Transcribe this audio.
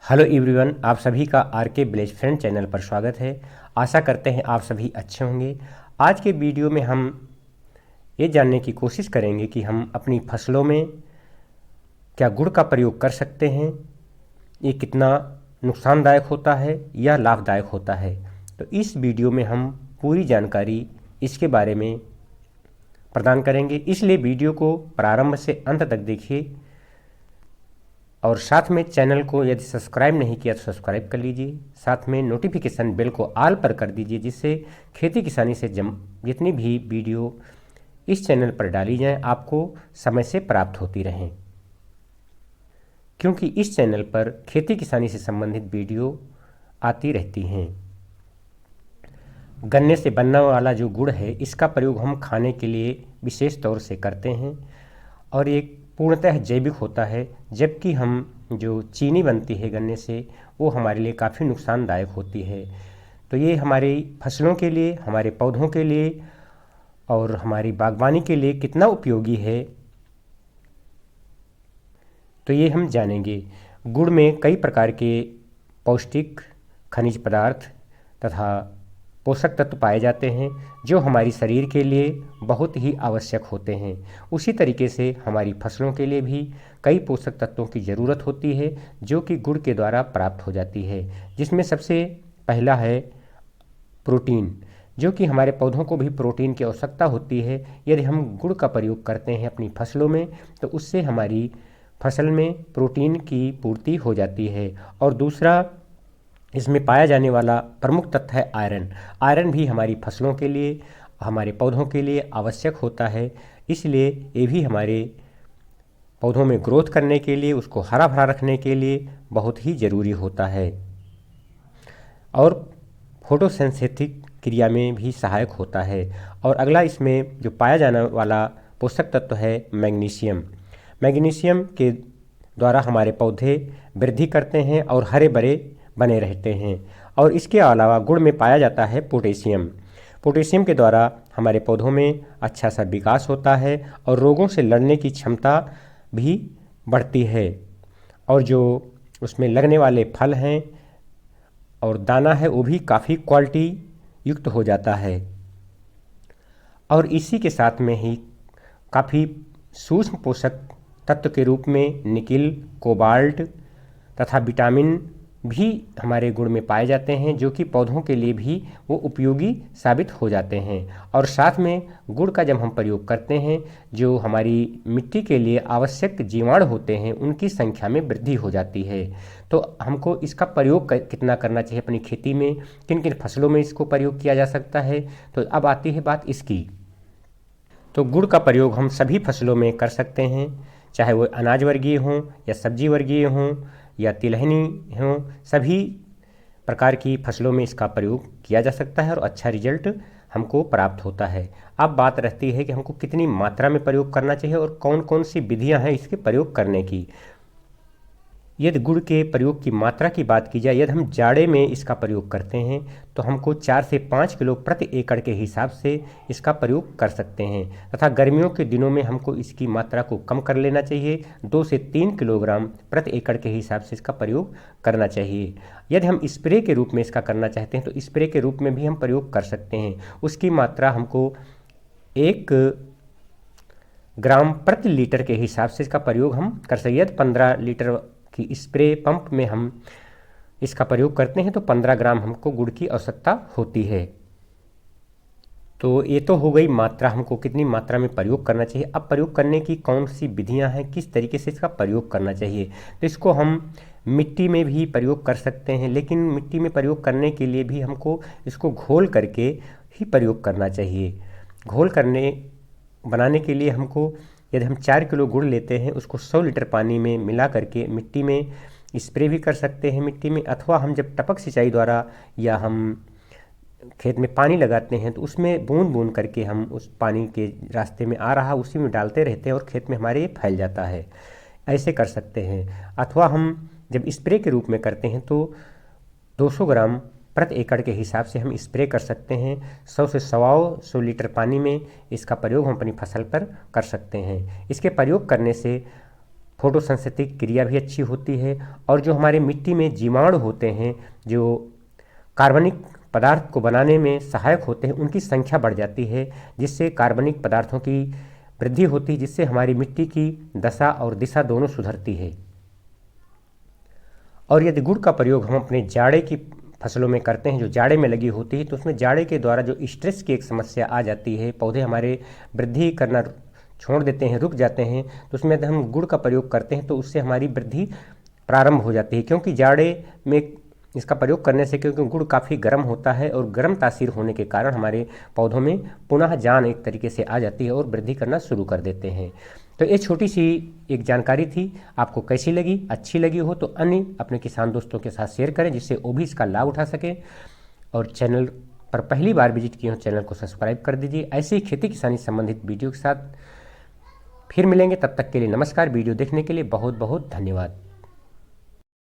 Hello everyone, आप सभी का आर के विलेज फ्रेंड चैनल पर स्वागत है। आशा करते हैं आप सभी अच्छे होंगे। आज के वीडियो में हम ये जानने की कोशिश करेंगे कि हम अपनी फसलों में क्या गुड़ का प्रयोग कर सकते हैं, ये कितना नुकसानदायक होता है या लाभदायक होता है। तो इस वीडियो में हम पूरी जानकारी इसके बारे में प्रदान करेंगे, इसलिए वीडियो को प्रारंभ से अंत तक देखिए और साथ में चैनल को यदि सब्सक्राइब नहीं किया तो सब्सक्राइब कर लीजिए। साथ में नोटिफिकेशन बेल को ऑल पर कर दीजिए, जिससे खेती किसानी से जितनी भी वीडियो इस चैनल पर डाली जाएं आपको समय से प्राप्त होती रहें, क्योंकि इस चैनल पर खेती किसानी से संबंधित वीडियो आती रहती हैं। गन्ने से बनने वाला जो गुड़ है, इसका प्रयोग हम खाने के लिए विशेष तौर से करते हैं और एक पूर्णतः जैविक होता है, जबकि हम जो चीनी बनती है गन्ने से वो हमारे लिए काफ़ी नुकसानदायक होती है। तो ये हमारी फसलों के लिए, हमारे पौधों के लिए और हमारी बागवानी के लिए कितना उपयोगी है, तो ये हम जानेंगे। गुड़ में कई प्रकार के पौष्टिक खनिज पदार्थ तथा पोषक तत्व पाए जाते हैं जो हमारी शरीर के लिए बहुत ही आवश्यक होते हैं। उसी तरीके से हमारी फसलों के लिए भी कई पोषक तत्वों की ज़रूरत होती है जो कि गुड़ के द्वारा प्राप्त हो जाती है, जिसमें सबसे पहला है प्रोटीन, जो कि हमारे पौधों को भी प्रोटीन की आवश्यकता होती है। यदि हम गुड़ का प्रयोग करते हैं अपनी फसलों में तो उससे हमारी फसल में प्रोटीन की पूर्ति हो जाती है। और दूसरा इसमें पाया जाने वाला प्रमुख तत्व है आयरन। आयरन भी हमारी फसलों के लिए, हमारे पौधों के लिए आवश्यक होता है, इसलिए ये भी हमारे पौधों में ग्रोथ करने के लिए, उसको हरा भरा रखने के लिए बहुत ही ज़रूरी होता है और फोटोसिंथेटिक क्रिया में भी सहायक होता है। और अगला इसमें जो पाया जाने वाला पोषक तत्व है मैग्नीशियम। मैग्नीशियम के द्वारा हमारे पौधे वृद्धि करते हैं और हरे भरे बने रहते हैं। और इसके अलावा गुड़ में पाया जाता है पोटेशियम। पोटेशियम के द्वारा हमारे पौधों में अच्छा सा विकास होता है और रोगों से लड़ने की क्षमता भी बढ़ती है, और जो उसमें लगने वाले फल हैं और दाना है वो भी काफ़ी क्वालिटी युक्त हो जाता है। और इसी के साथ में ही काफ़ी सूक्ष्म पोषक तत्व के रूप में निकिल, कोबाल्ट तथा विटामिन भी हमारे गुड़ में पाए जाते हैं, जो कि पौधों के लिए भी वो उपयोगी साबित हो जाते हैं। और साथ में गुड़ का जब हम प्रयोग करते हैं, जो हमारी मिट्टी के लिए आवश्यक जीवाणु होते हैं उनकी संख्या में वृद्धि हो जाती है। तो हमको इसका प्रयोग कितना करना चाहिए अपनी खेती में, किन किन फसलों में इसको प्रयोग किया जा सकता है, तो अब आती है बात इसकी। तो गुड़ का प्रयोग हम सभी फसलों में कर सकते हैं, चाहे वो अनाज वर्गीय हों या सब्जी वर्गीय हों या तिलहनी हों, सभी प्रकार की फसलों में इसका प्रयोग किया जा सकता है और अच्छा रिजल्ट हमको प्राप्त होता है। अब बात रहती है कि हमको कितनी मात्रा में प्रयोग करना चाहिए और कौन कौन सी विधियां हैं इसके प्रयोग करने की। यदि गुड़ के प्रयोग की मात्रा की बात की जाए, यदि हम जाड़े में इसका प्रयोग करते हैं तो हमको 4 से 5 किलो प्रति एकड़ के हिसाब से इसका प्रयोग कर सकते हैं, तथा गर्मियों के दिनों में हमको इसकी मात्रा को कम कर लेना चाहिए। 2 से 3 किलोग्राम प्रति एकड़ के हिसाब से इसका प्रयोग करना चाहिए। यदि हम स्प्रे के रूप में इसका करना चाहते हैं तो स्प्रे के रूप में भी हम प्रयोग कर सकते हैं। उसकी मात्रा हमको 1 ग्राम प्रति लीटर के हिसाब से इसका प्रयोग हम कर सकते हैं। यदि 15 लीटर कि स्प्रे पंप में हम इसका प्रयोग करते हैं तो 15 ग्राम हमको गुड़ की आवश्यकता होती है। तो ये तो हो गई मात्रा, हमको कितनी मात्रा में प्रयोग करना चाहिए। अब प्रयोग करने की कौन सी विधियां हैं, किस तरीके से इसका प्रयोग करना चाहिए। तो इसको हम मिट्टी में भी प्रयोग कर सकते हैं, लेकिन मिट्टी में प्रयोग करने के लिए भी हमको इसको घोल करके ही प्रयोग करना चाहिए। घोल बनाने के लिए हमको, यदि हम 4 किलो गुड़ लेते हैं उसको 100 लीटर पानी में मिला करके मिट्टी में स्प्रे भी कर सकते हैं मिट्टी में, अथवा हम जब टपक सिंचाई द्वारा या हम खेत में पानी लगाते हैं तो उसमें बूंद बूंद करके हम उस पानी के रास्ते में आ रहा उसी में डालते रहते हैं और खेत में हमारे फैल जाता है। ऐसे कर सकते हैं। अथवा हम जब स्प्रे के रूप में करते हैं तो 200 ग्राम प्रति एकड़ के हिसाब से हम स्प्रे कर सकते हैं। 100 से 125 लीटर पानी में इसका प्रयोग हम अपनी फसल पर कर सकते हैं। इसके प्रयोग करने से फोटोसिंथेटिक क्रिया भी अच्छी होती है और जो हमारे मिट्टी में जीवाणु होते हैं जो कार्बनिक पदार्थ को बनाने में सहायक होते हैं उनकी संख्या बढ़ जाती है, जिससे कार्बनिक पदार्थों की वृद्धि होती है, जिससे हमारी मिट्टी की दशा और दिशा दोनों सुधरती है। और यदि गुड़ का प्रयोग हम अपने जाड़े की फसलों में करते हैं जो जाड़े में लगी होती है, तो उसमें जाड़े के द्वारा जो स्ट्रेस की एक समस्या आ जाती है, पौधे हमारे वृद्धि करना छोड़ देते हैं, रुक जाते हैं, तो उसमें यदि हम गुड़ का प्रयोग करते हैं तो उससे हमारी वृद्धि प्रारंभ हो जाती है। क्योंकि जाड़े में इसका प्रयोग करने से, क्योंकि गुड़ काफ़ी गर्म होता है और गर्म तासीर होने के कारण हमारे पौधों में पुनः जान एक तरीके से आ जाती है और वृद्धि करना शुरू कर देते हैं। तो ये छोटी सी एक जानकारी थी, आपको कैसी लगी? अच्छी लगी हो तो अन्य अपने किसान दोस्तों के साथ शेयर करें, जिससे वो भी इसका लाभ उठा सकें। और चैनल पर पहली बार विजिट किए हो चैनल को सब्सक्राइब कर दीजिए। ऐसे ही खेती किसानी संबंधित वीडियो के साथ फिर मिलेंगे, तब तक के लिए नमस्कार। वीडियो देखने के लिए बहुत बहुत धन्यवाद।